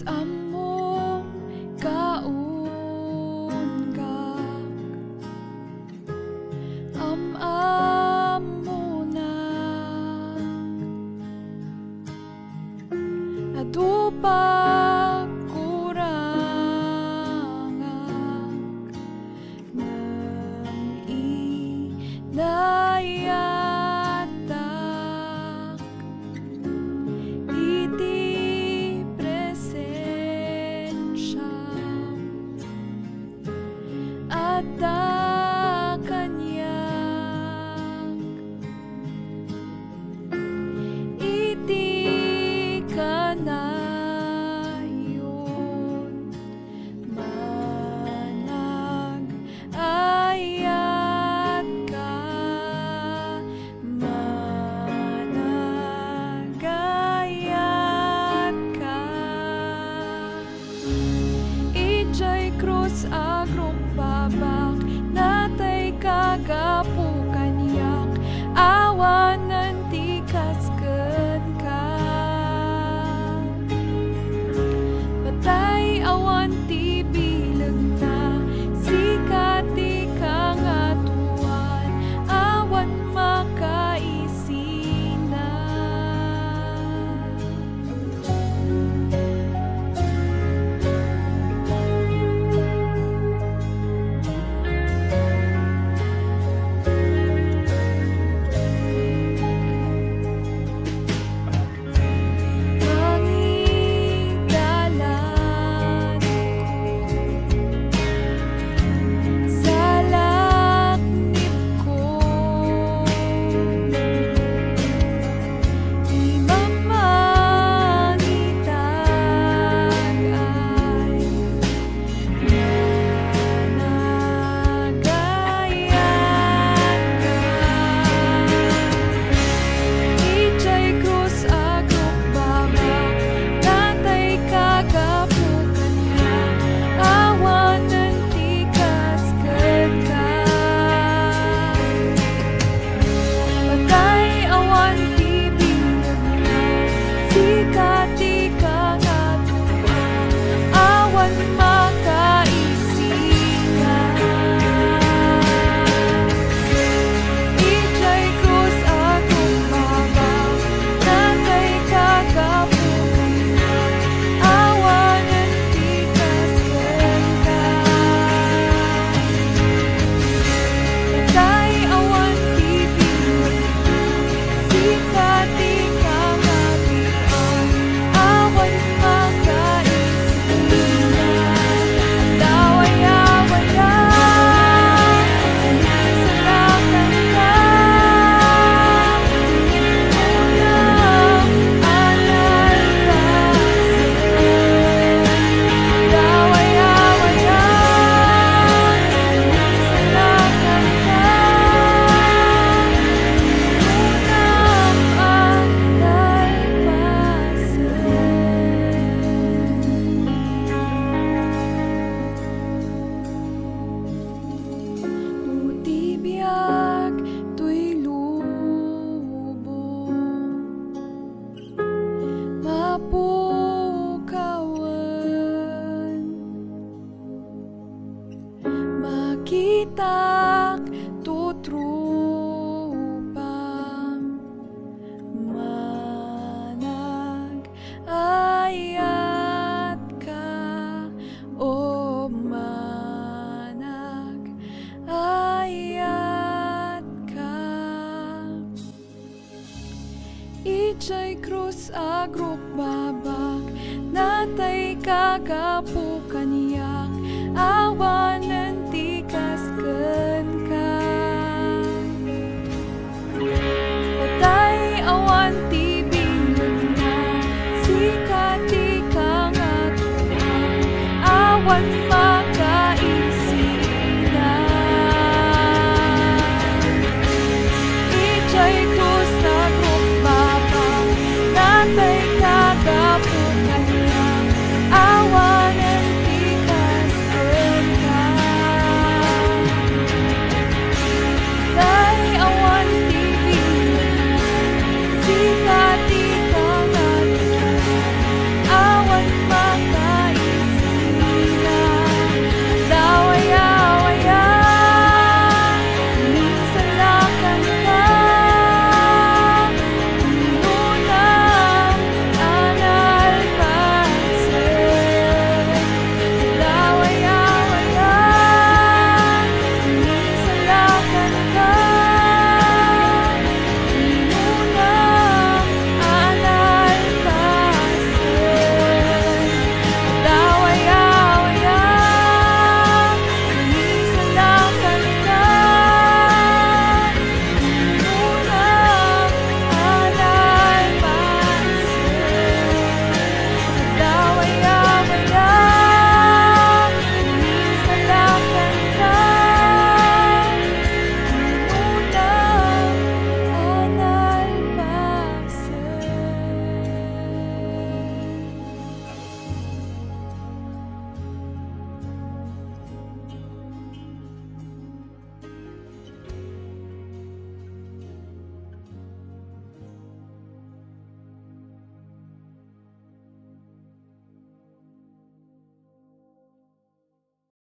among kaungkak amunak adupak kurangak ng inayatak iti presensya at kanyak iti kanayon manag ayat ka manag ayat ka ijay krus agrong babak natay kagapukanyak awanan ti kasken ka patay awan ti bileg na sikati kangatuan awan makaisina mangidalan sa laknip ko di mamangitag ay managayat ka ijay krus agrong babak natay kagapukanyak awanan ti kasken ka patay awan ti bileg na sikati kangatuan awan makaisina ijay krus agrong babak natay kagapukanyak awanan ti kasken ka patay awan ti bileg na sikati kangatuan awan makaisina dawaya-waya nanisalakan ka unang alalasan dawaya-waya nanisalakan ka Utibiyag to'y lubong mapukawan makitak tutrupam manag ayat ka o manag ayat ka ijay krus agrok babak natay kagapukanyak awanan ti kasken